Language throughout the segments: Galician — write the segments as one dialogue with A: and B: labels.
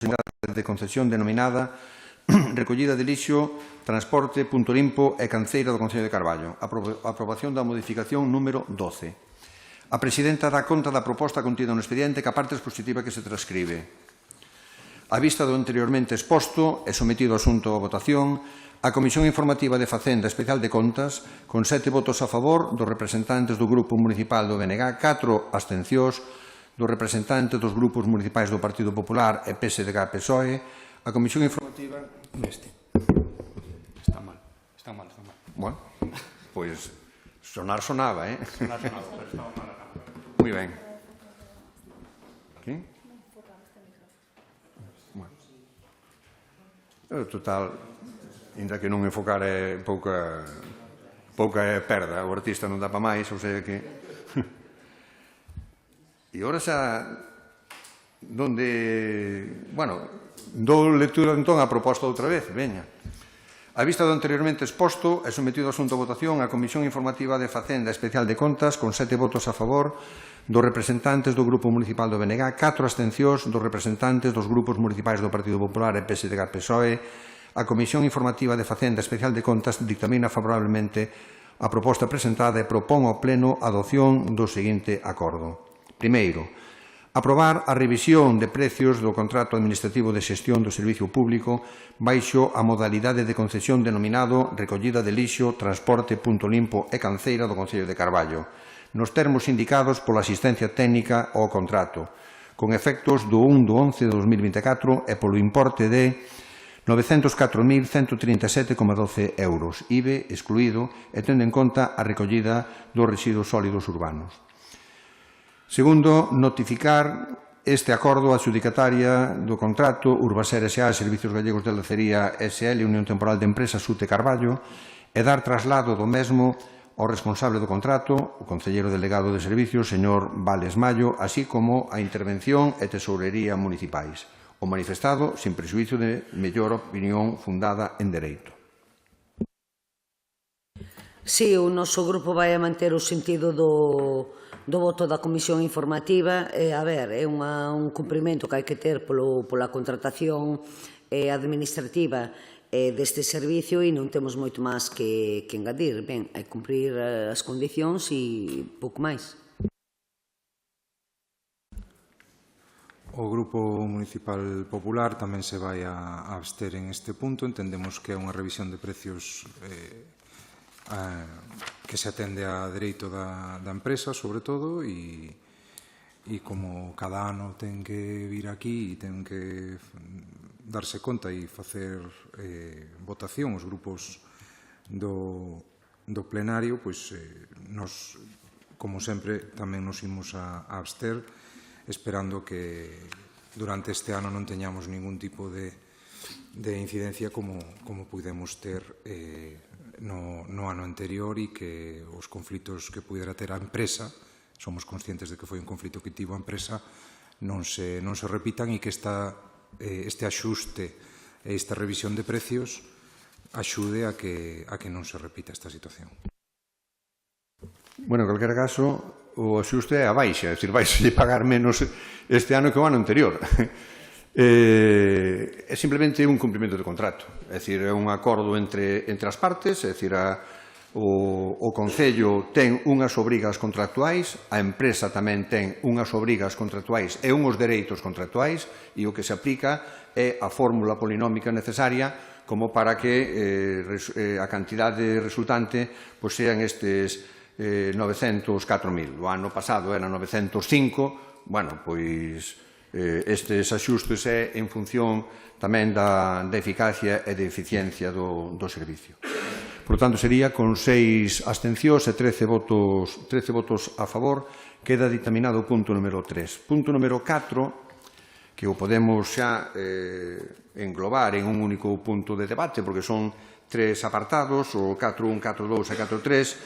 A: de concesión denominada recollida de lixo, transporte, punto limpo e canceira do Concello de Carballo. Aprobación da modificación número 12. A Presidenta dá conta da proposta contida no expediente que a parte expositiva que se transcribe. A vista do anteriormente exposto e sometido o asunto a votación, a Comisión Informativa de Facenda Especial de Contas, con 7 votos a favor dos representantes do Grupo Municipal do BNG, 4 abstencións dos representantes dos grupos municipais do Partido Popular e PSDG-PSOE, a Comisión Informativa...
B: Está mal.
A: Bueno, pois sonaba,
B: Sonar sonaba, pero estaba mal a cámara.
A: Moi ben. Aquí? Bueno. Total, ainda que non enfocar é pouca perda, o artista non dá para máis, ou seja que... E ora xa, dou lectura entón a proposta outra vez, veña. A vista do anteriormente exposto, é sometido o asunto a votación a Comisión Informativa de Facenda Especial de Contas con 7 votos a favor dos representantes do Grupo Municipal do BNG, 4 abstencións dos representantes dos grupos municipais do Partido Popular e PSDG-PSOE. A Comisión Informativa de Facenda Especial de Contas dictamina favorablemente a proposta presentada e propón ao Pleno a adopción do seguinte acordo. Primeiro, aprobar a revisión de precios do contrato administrativo de xestión do servicio público baixo a modalidade de concesión denominado recollida de lixo, transporte, punto limpo e canceira do Concello de Carballo, nos termos indicados pola asistencia técnica ao contrato, con efectos do 1/11 de 2024 e polo importe de 904.137,12 euros, IBE excluído e tendo en conta a recollida dos residuos sólidos urbanos. Segundo, notificar este acordo a adxudicataria do contrato Urbaser S.A. Servicios Gallegos de Lacería S.L. Unión Temporal de Empresas Sute Carballo e dar traslado do mesmo ao responsable do contrato, o concelleiro delegado de Servicios, señor Vales Mallo, así como a intervención e tesourería municipais. O manifestado sin prexuízo de mellor opinión fundada en dereito.
C: Si, o noso grupo vai a manter o sentido do voto da Comisión Informativa. É un cumprimento que hai que ter pola contratación administrativa deste servicio e non temos moito máis que engadir. Ben, hai que cumprir as condicións e pouco máis.
D: O Grupo Municipal Popular tamén se vai a abster en este punto. Entendemos que é unha revisión de precios que se atende a dereito da empresa, sobre todo, e como cada ano ten que vir aquí e ten que darse conta e facer votación os grupos do plenario, pois nos, como sempre, tamén nos imos a abster, esperando que durante este ano non teñamos ningún tipo de incidencia como pudemos ter no ano anterior e que os conflitos que pudera ter a empresa, somos conscientes de que foi un conflito que tivo a empresa, non se repitan e que este axuste e esta revisión de precios axude a que non se repita esta situación.
A: Bueno, en calquera caso, o axuste é a baixa, é dicir, vais a pagar menos este ano que o ano anterior. É simplemente un cumprimento de contrato, é dicir, é un acordo entre as partes, é dicir, o Concello ten unhas obrigas contractuais, a empresa tamén ten unhas obrigas contractuais e unhos dereitos contractuais e o que se aplica é a fórmula polinómica necesaria como para que a cantidade resultante sean estes 904.000. O ano pasado era 905, bueno, pois estes axustes é en función tamén da eficacia e de eficiencia do servicio. Por tanto, sería con 6 abstencións e 13 votos a favor, queda dictaminado o punto número 3. Punto número 4, que o podemos xa englobar en un único punto de debate, porque son 3 apartados, o 4.1, 4.2 e 4.3,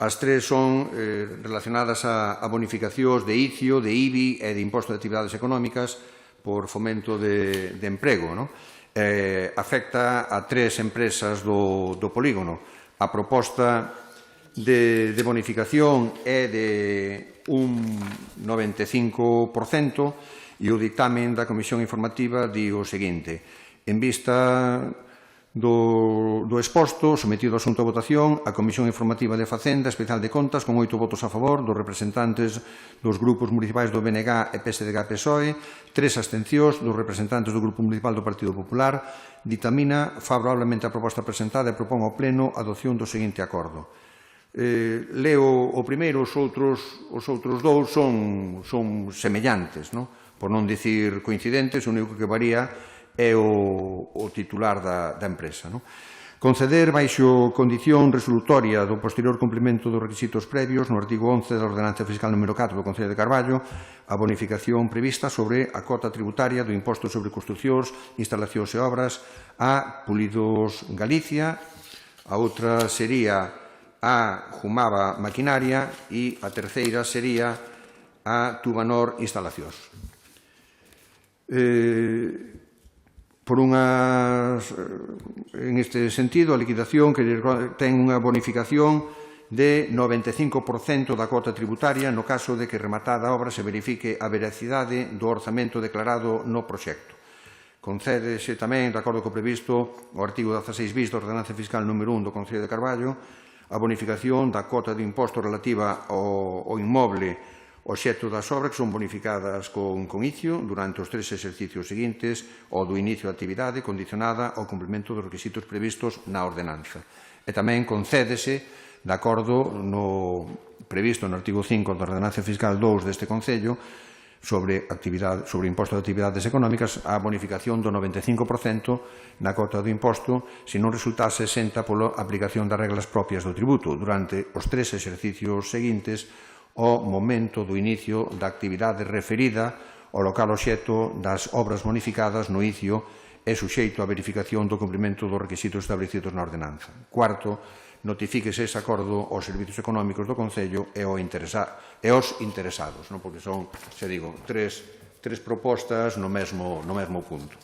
A: as 3 son relacionadas a bonificacións de ICIO, de IBI e de Imposto de Actividades Económicas por fomento de emprego. Afecta a 3 empresas do polígono. A proposta de bonificación é de un 95% E o dictamen da Comisión Informativa di o seguinte: en vista do exposto, sometido ao asunto a votación, a Comisión Informativa de Facenda Especial de Contas, con 8 votos a favor dos representantes dos grupos municipais do BNG e PSDG-PSOE, 3 abstencións dos representantes do Grupo Municipal do Partido Popular, dictamina favorablemente a proposta presentada e propón ao Pleno a adopción do seguinte acordo. Leo o primeiro, os outros dous son semellantes, por non dicir coincidentes, o único que varía é o titular da empresa. Conceder, baixo condición resolutoria do posterior cumprimento dos requisitos previos, no artigo 11 da Ordenanza Fiscal número 4 do Concello de Carballo, a bonificación prevista sobre a cota tributaria do imposto sobre construcións, instalacións e obras a Pulidos Galicia, a outra sería a Jumaba Maquinaria e a terceira sería a Tubanor Instalacións. En este sentido, a liquidación que ten unha bonificación de 95% da cota tributaria no caso de que rematada a obra se verifique a veracidade do orzamento declarado no proxecto. Concédese tamén, de acordo co previsto o artigo 16 bis da Ordenanza Fiscal número 1 do Concello de Carballo, a bonificación da cota de imposto relativa ao inmoble obxecto das obras que son bonificadas con ICIO durante os 3 exercicios seguintes ao do inicio da actividade condicionada ao cumprimento dos requisitos previstos na ordenanza. E tamén concédese, de acordo no previsto no artigo 5 da Ordenanza Fiscal 2 deste Concello, sobre imposto de actividades económicas, a bonificación do 95% na cota do imposto se non resultase exenta pola aplicación das reglas propias do tributo durante os 3 exercicios seguintes ao momento do inicio da actividade referida ao local obxecto das obras bonificadas no inicio e suxeito á verificación do cumprimento dos requisitos establecidos na ordenanza. Cuarto, notifíquese ese acordo aos servizos económicos do Concello e aos interesados, porque son, xa digo, tres propostas no mesmo punto.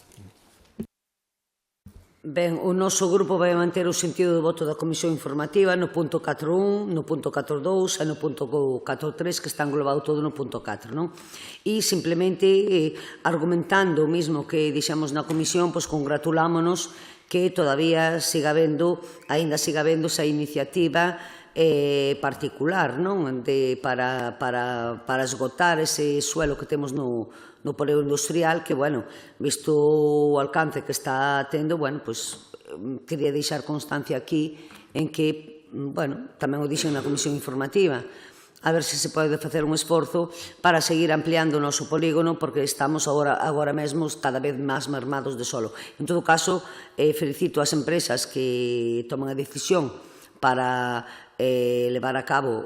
C: Ben, o noso grupo vai manter o sentido do voto da Comisión Informativa no punto 4.1, no punto 4.2 e no punto 4.3, que está englobado todo no punto 4, non? E simplemente argumentando o mismo que dixemos na Comisión, pois congratulámonos que todavía aínda siga habendo esa iniciativa particular, non? Para esgotar ese suelo que temos no poleo industrial, que, bueno, visto o alcance que está tendo, bueno, pois quería deixar constancia aquí en que, bueno, tamén o dixen na Comisión Informativa, a ver se se pode facer un esforzo para seguir ampliando o noso polígono, porque estamos agora mesmo cada vez máis mermados de solo. En todo caso, felicito as empresas que toman a decisión para levar a cabo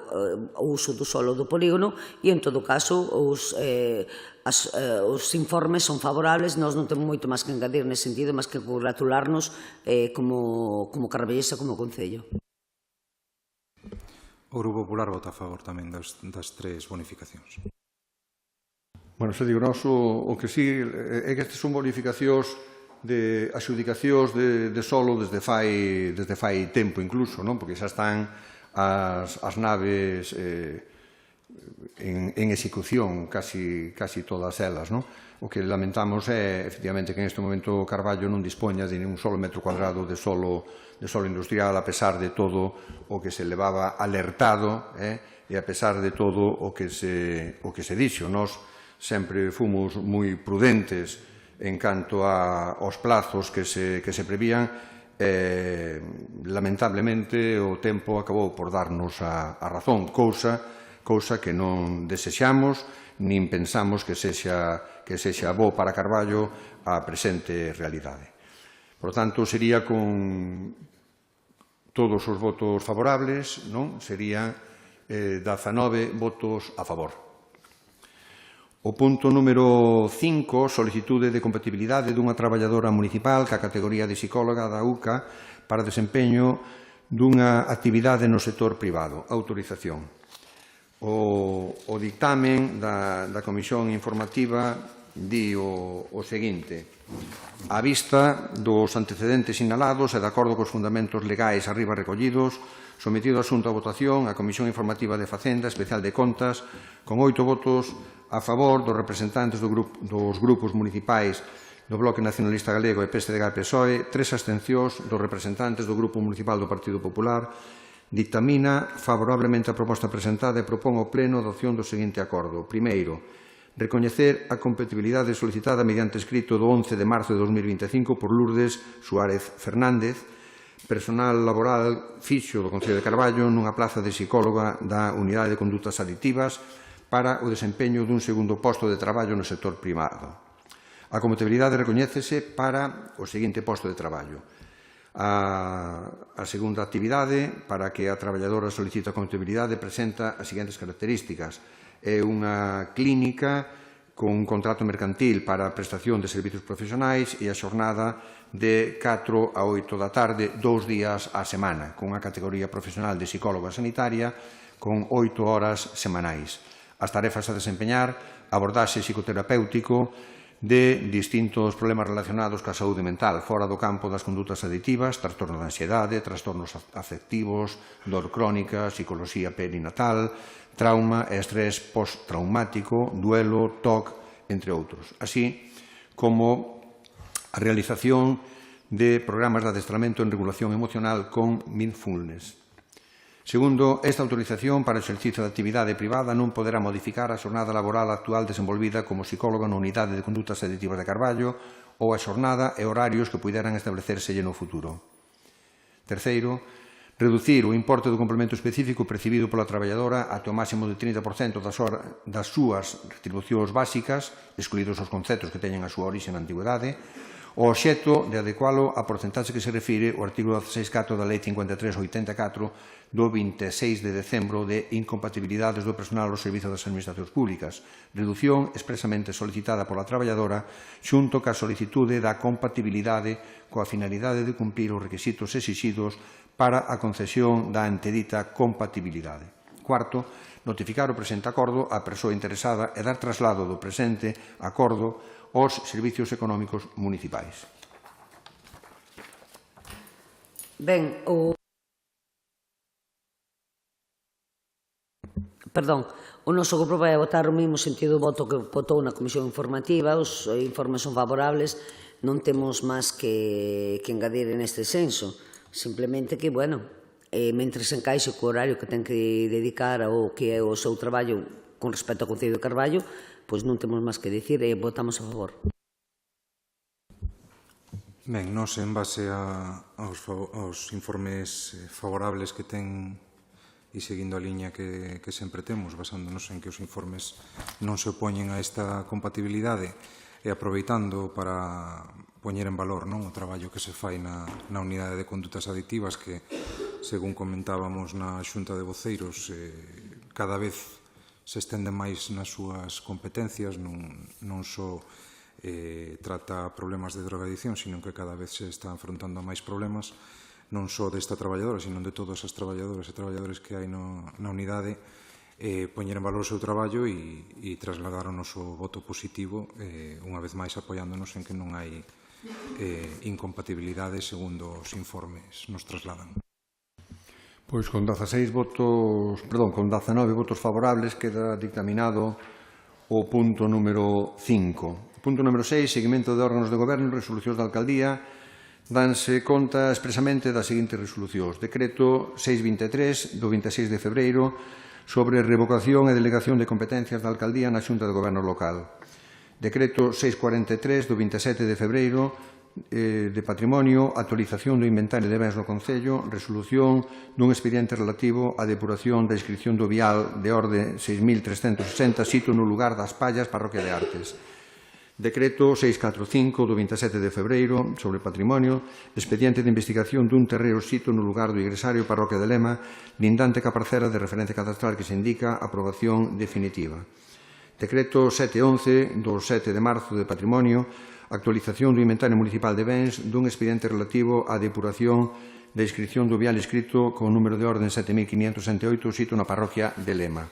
C: o uso do solo do polígono e, en todo caso, os informes son favorables. Nós non temos moito máis que engadir nese sentido, máis que congratularnos como carballesa, como concello.
D: O Grupo Popular vota a favor tamén das 3 bonificacións.
A: Bueno, xa digo, o que sí é que estas son bonificacións de axudicacións de solo desde fai tempo incluso, porque xa están as naves en execución, casi todas elas. O que lamentamos é, efectivamente, que en este momento Carballo non dispoña de un solo metro cuadrado de solo industrial, a pesar de todo o que se levaba alertado e a pesar de todo o que se dixo. Nós sempre fomos moi prudentes en canto aos plazos que se prevían. Lamentablemente, o tempo acabou por darnos a razón, cousa que non desexamos nin pensamos que sexa bo para Carballo a presente realidade. Por tanto, sería con todos os votos favorables, serían 19 votos a favor. O punto número 5, solicitude de compatibilidade dunha traballadora municipal ca categoría de psicóloga da UCA para desempeño dunha actividade no sector privado. Autorización. O dictamen da Comisión Informativa di o seguinte: Á vista dos antecedentes sinalados e de acordo cos fundamentos legais arriba recollidos, sometido o asunto a votación a Comisión Informativa de Facenda Especial de Contas, con 8 votos a favor dos representantes dos grupos municipais do Bloque Nacionalista Galego e PSDG-PSOE, 3 abstencións dos representantes do Grupo Municipal do Partido Popular, dictamina favorablemente a proposta presentada e propón ao Pleno a adopción do seguinte acordo. Primeiro, recoñecer a compatibilidade solicitada mediante escrito do 11 de marzo de 2025 por Lourdes Suárez Fernández, personal laboral fixo do Concello de Carballo nunha plaza de psicóloga da Unidade de Condutas Aditivas para o desempeño dun segundo posto de traballo no sector privado. A compatibilidade recoñécese para o seguinte posto de traballo. A segunda actividade para que a traballadora solicita a compatibilidade presenta as seguintes características. É unha clínica con un contrato mercantil para a prestación de servicios profesionais e a xornada de 4 a 8 da tarde, 2 días á semana, con unha categoría profesional de psicóloga sanitaria con 8 horas semanais. As tarefas a desempeñar, abordaxe psicoterapéutico de distintos problemas relacionados coa saúde mental, fora do campo das condutas aditivas, trastornos de ansiedade, trastornos afectivos, dor crónica, psicoloxía perinatal, trauma e estrés postraumático, duelo, TOC, entre outros. Así como a realización de programas de adestramento en regulación emocional con mindfulness. Segundo, esta autorización para o exercicio de actividade privada non poderá modificar a xornada laboral actual desenvolvida como psicóloga na Unidade de Condutas Aditivas de Carballo ou a xornada e horarios que puderan establecérselle no futuro. Terceiro, reducir o importe do complemento específico percibido pola traballadora ate o máximo de 30% das súas retribucións básicas, excluídos os conceptos que teñen a súa orixe na antigüedade, o obxecto de adecualo a porcentaxe que se refire o artigo 16.4 da Lei 5384 do 26 de decembro de incompatibilidades do personal ao servizo das administracións públicas, reducción expresamente solicitada pola traballadora xunto ca solicitude da compatibilidade coa finalidade de cumprir os requisitos exixidos para a concesión da antedita compatibilidade. Cuarto, notificar o presente acordo á persoa interesada e dar traslado do presente acordo aos servicios económicos municipais.
C: Ben, o noso grupo vai votar o mesmo sentido do voto que votou na Comisión Informativa, os informes son favorables, non temos máis que engadir neste senso. Simplemente que, bueno, mentre se encaixe co horario que ten que dedicar ao que é o seu traballo con respecto ao Concello de Carballo, pois non temos máis que dicir e votamos a favor.
D: Ben, nós en base aos informes favorables que ten e seguindo a liña que sempre temos, basándonos en que os informes non se opoñen a esta compatibilidade e aproveitando para poñer en valor o traballo que se fai na Unidade de Condutas Aditivas que, según comentábamos na Xunta de Voceiros, cada vez se estende máis nas súas competencias, non só trata problemas de drogadicción, sino que cada vez se está afrontando a máis problemas, non só desta traballadora, sino de todas as traballadoras e traballadores que hai na unidade, poñer en valor o seu traballo e trasladar o noso voto positivo, unha vez máis apoiándonos en que non hai incompatibilidade segundo os informes nos trasladan.
A: Pois con 19 votos favorables queda dictaminado o punto número 5. Punto número 6, seguimento de órganos de goberno, resolucións da alcaldía. Danse conta expresamente das seguintes resolucións. Decreto 623 do 26 de febreiro sobre revocación e delegación de competencias da alcaldía na Xunta de Goberno Local. Decreto 643 do 27 de febreiro de Patrimonio, actualización do inventario de bens do Concello, resolución dun expediente relativo á depuración da inscripción do vial de orde 6.360, sito no lugar das Pallas, Parroquia de Artes. Decreto 645 do 27 de febreiro sobre Patrimonio, expediente de investigación dun terreo sito no lugar do Igresario, Parroquia de Lema, lindante ca parcela de referencia cadastral que se indica aprobación definitiva. Decreto 711 do 7 de marzo de Patrimonio, actualización do inventario municipal de bens dun expediente relativo á depuración da inscripción do vial escrito con número de orden 7568, sito na parroquia de Lema.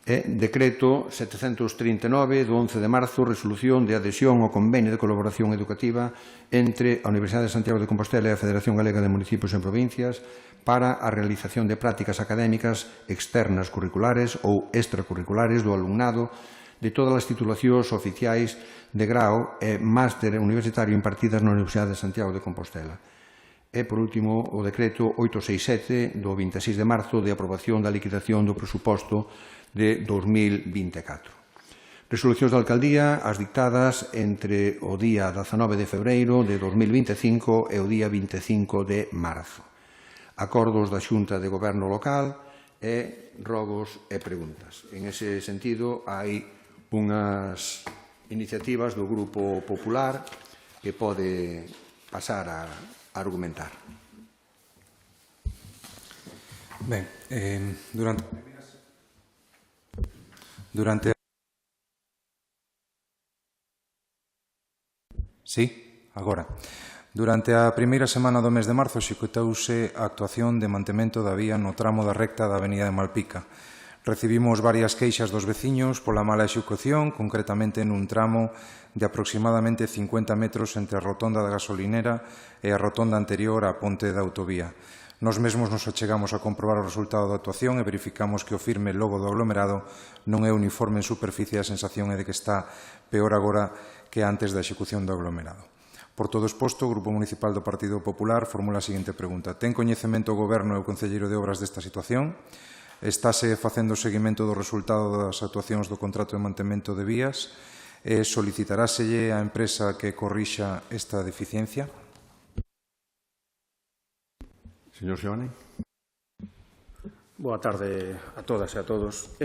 A: Decreto 739 do 11 de marzo, resolución de adhesión ao convenio de colaboración educativa entre a Universidade de Santiago de Compostela e a Federación Galega de Municipios e Provincias para a realización de prácticas académicas externas curriculares ou extracurriculares do alumnado de todas as titulacións oficiais de grao e máster universitario impartidas na Universidade de Santiago de Compostela. E, por último, o decreto 867 do 26 de marzo de aprobación da liquidación do presuposto de 2024. Resolucións da Alcaldía as dictadas entre o día 19 de febreiro de 2025 e o día 25 de marzo. Acordos da Xunta de Goberno Local e rogos e preguntas. En ese sentido, hai unhas iniciativas do Grupo Popular que pode pasar a argumentar.
D: Ben, durante a primeira semana do mes de marzo executouse a actuación de mantemento da vía no tramo da recta da Avenida de Malpica. Recibimos varias queixas dos veciños pola mala execución, concretamente nun tramo de aproximadamente 50 metros entre a rotonda da gasolinera e a rotonda anterior á ponte da autovía. Nos mesmos nos achegamos a comprobar o resultado da actuación e verificamos que o firme logo do aglomerado non é uniforme en superficie e a sensación é de que está peor agora que antes da execución do aglomerado. Por todo exposto, o Grupo Municipal do Partido Popular formula a seguinte pregunta. Ten coñecemento o Goberno e o Concelleiro de Obras desta situación? Estáse facendo o seguimento do resultado das actuacións do contrato de mantemento de vías? E solicitaráselle á empresa que corrixa esta deficiencia?
A: Señor Seoane.
B: Boa tarde a todas e a todos.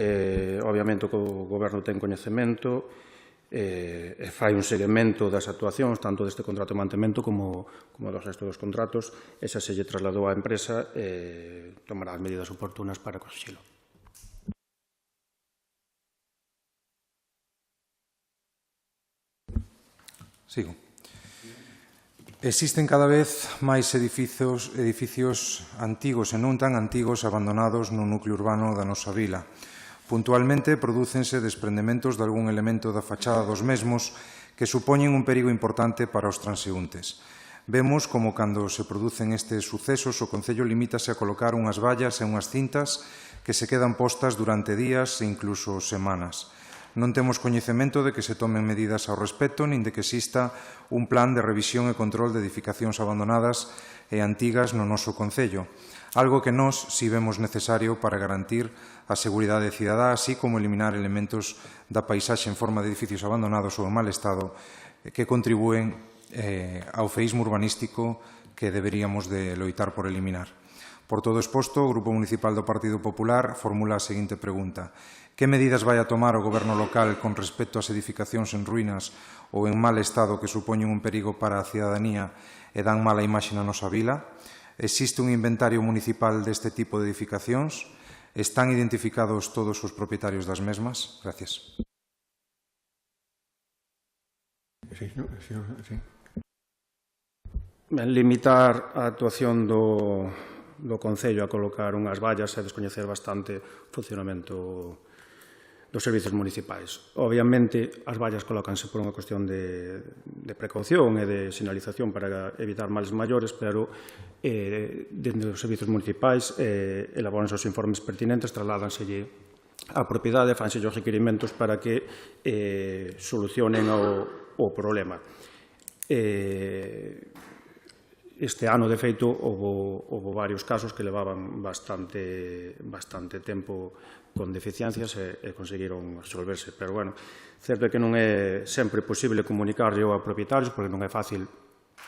B: Obviamente, o Goberno ten coñecemento e fai un seguimento das actuacións tanto deste contrato de mantemento como dos restos dos contratos. Esa se lle trasladou á empresa e tomará as medidas oportunas para corrixilo.
D: Sigo. Existen cada vez máis edificios antigos e non tan antigos abandonados no núcleo urbano da nosa vila. Puntualmente, prodúcense desprendementos de algún elemento da fachada dos mesmos que supoñen un perigo importante para os transeúntes. Vemos como cando se producen estes sucesos o Concello limítase a colocar unhas vallas e unhas cintas que se quedan postas durante días e incluso semanas. Non temos coñecemento de que se tomen medidas ao respecto nin de que exista un plan de revisión e control de edificacións abandonadas e antigas no noso Concello, algo que nós si vemos necesario para garantir a seguridade cidadá, así como eliminar elementos da paisaxe en forma de edificios abandonados ou en mal estado que contribúen ao feísmo urbanístico que deberíamos de loitar por eliminar. Por todo exposto, o Grupo Municipal do Partido Popular formula a seguinte pregunta. Que medidas vai a tomar o Goberno local con respecto ás edificacións en ruínas ou en mal estado que supoñen un perigo para a cidadanía e dan mala imaxe na nosa vila? Existe un inventario municipal deste tipo de edificacións? Están identificados todos os propietarios das mesmas? Gracias.
B: Limitar a actuación do Concello a colocar unhas vallas e descoñecer bastante o funcionamento dos servizos municipais. Obviamente, as vallas colócanse por unha cuestión de precaución e de sinalización para evitar males maiores, pero dentro dos servizos municipais elaboranse os informes pertinentes, trasladanselle á propiedade, fanselle os requerimentos para que solucionen o problema. Este ano, de feito, houve varios casos que levaban bastante tempo con deficiencias e conseguiron resolverse. Pero, bueno, certo é que non é sempre posible comunicarlle a propietarios, porque non é fácil,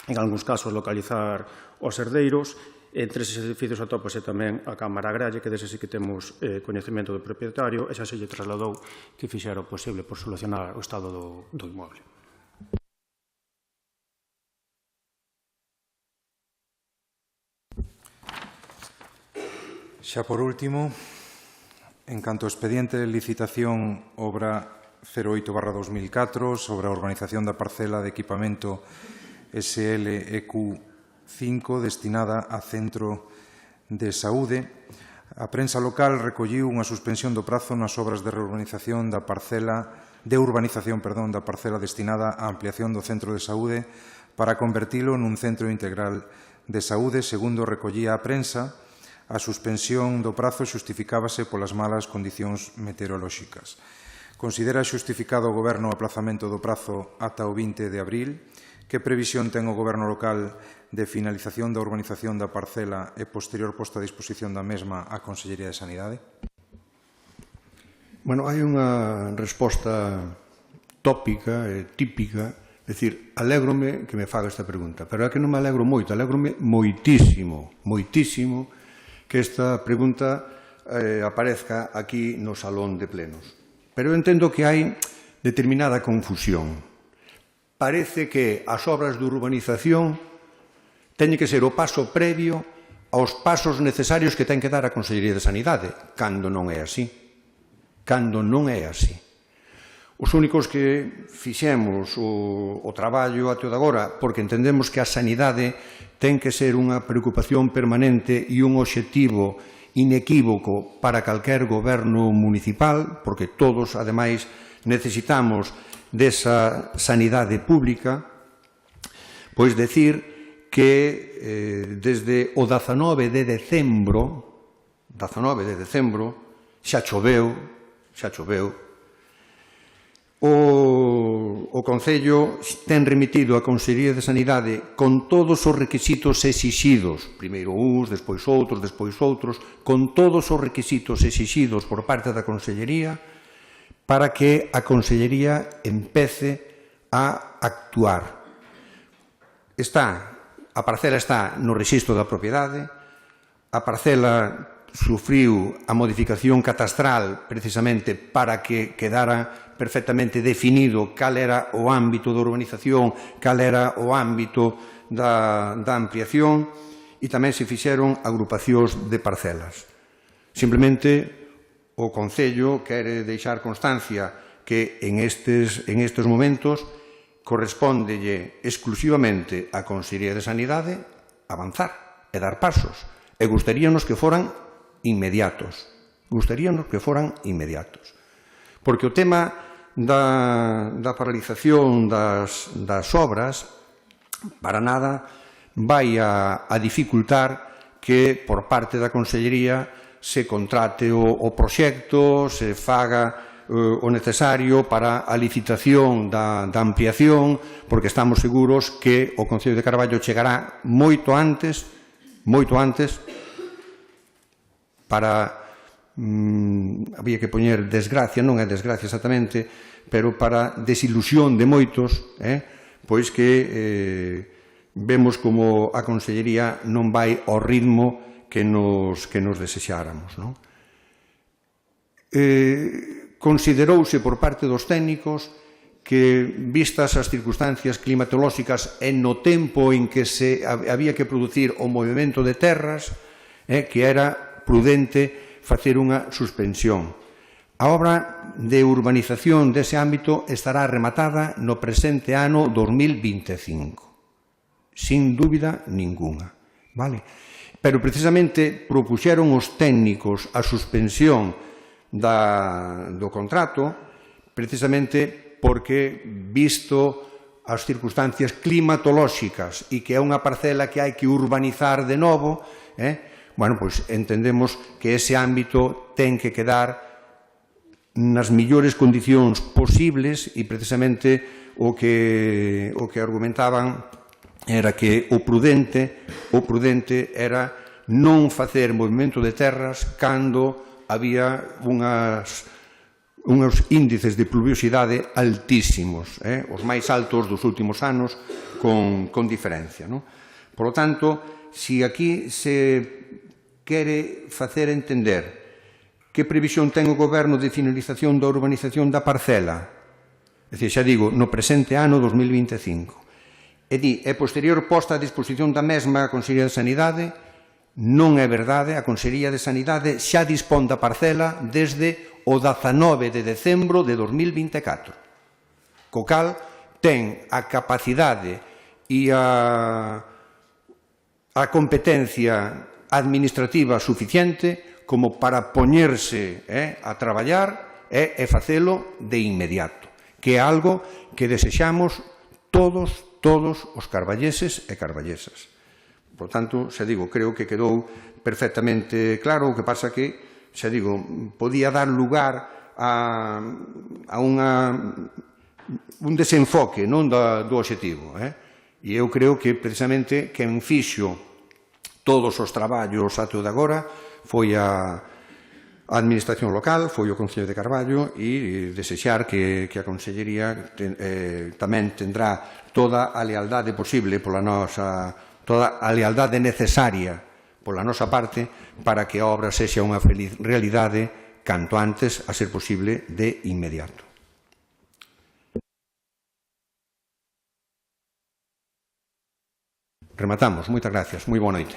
B: en algúns casos, localizar os herdeiros. Entre eses edificios atópase tamén a Cámara Agraria, que dese sí que temos coñecemento do propietario, e xa se lle trasladou que fixera o posible por solucionar o estado do inmueble.
D: Xa por último, en canto ao expediente de licitación obra 08/2004 sobre a urbanización da parcela de equipamento SLEQ5 destinada a centro de saúde, A prensa local recolliu unha suspensión do prazo nas obras de reurbanización da parcela destinada á ampliación do centro de saúde para convertilo nun centro integral de saúde. Segundo recollía a prensa, a suspensión do prazo xustificábase polas malas condicións meteorolóxicas. Considera xustificado o Goberno o aplazamento do prazo ata o 20 de abril? Que previsión ten o Goberno local de finalización da urbanización da parcela e posterior posta a disposición da mesma á Consellería de Sanidade?
A: Bueno, hai unha resposta tópica e típica, é dicir, alégrome que me faga esta pregunta, pero é que non me alegro moito, alégrome moitísimo, moitísimo que esta pregunta aparezca aquí no salón de plenos. Pero eu entendo que hai determinada confusión. Parece que as obras de urbanización teñen que ser o paso previo aos pasos necesarios que ten que dar a Consellería de Sanidade, cando non é así. Cando non é así. Os únicos que fixemos o traballo até o de agora, porque entendemos que a sanidade ten que ser unha preocupación permanente e un obxectivo inequívoco para calquer goberno municipal, porque todos, ademais, necesitamos desa sanidade pública, pois decir que desde o 19 de decembro xa choveu, o Concello ten remitido á Consellería de Sanidade con todos os requisitos exixidos, primeiro uns, despois outros, con todos os requisitos exixidos por parte da Consellería para que a Consellería empece a actuar. A parcela está no rexistro da propiedade, a parcela sufriu a modificación catastral precisamente para que quedara perfectamente definido cal era o ámbito da urbanización, cal era o ámbito da ampliación e tamén se fixeron agrupacións de parcelas. Simplemente o Concello quere deixar constancia que en estes momentos correspóndelle exclusivamente á Consellería de Sanidade avanzar e dar pasos. E gustaríanos que foran inmediatos. Porque o tema da paralización das obras para nada vai a dificultar que por parte da Consellería se contrate o proxecto, se faga o necesario para a licitación da ampliación, porque estamos seguros que o Concello de Carballo chegará moito antes para, había que poñer desgracia, non é desgracia exactamente, pero para desilusión de moitos, pois que vemos como a Consellería non vai ao ritmo que nos desexáramos. Considerouse por parte dos técnicos que, vistas as circunstancias climatolóxicas e no tempo en que se había que producir o movimento de terras, que era prudente facer unha suspensión. A obra de urbanización dese ámbito estará rematada no presente ano 2025, sin dúbida ninguna. Pero precisamente propuxeron os técnicos a suspensión do contrato precisamente porque, visto as circunstancias climatolóxicas e que é unha parcela que hai que urbanizar de novo, pois entendemos que ese ámbito ten que quedar nas millores condicións posibles e precisamente o que argumentaban era que o prudente era non facer movimento de terras cando había uns índices de pluviosidade altísimos, os máis altos dos últimos anos, con diferencia. Por lo tanto, se aquí se quere facer entender que previsión ten o Goberno de finalización da urbanización da parcela, é dicir, xa digo, no presente ano 2025, e posterior posta a disposición da mesma a Consellería de Sanidade, non é verdade, a Consellería de Sanidade xa dispón da parcela desde o 19 de decembro de 2024, co cal ten a capacidade e a competencia administrativa suficiente como para poñerse a traballar e facelo de inmediato, que é algo que desexamos todos os carballeses e carballesas. Por tanto, xa digo, creo que quedou perfectamente claro, o que pasa que, xa digo, podía dar lugar a un desenfoque non do obxectivo. E eu creo que, precisamente, quen fixo todos os traballos até o de agora foi a Administración local, foi o Concello de Carballo, e desexar que a Consellería tamén tendrá toda a lealdade posible pola nosa, toda a lealdade necesaria pola nosa parte para que a obra sexa unha feliz realidade canto antes, a ser posible, de inmediato. Rematamos. Moitas gracias. Moi boa noite.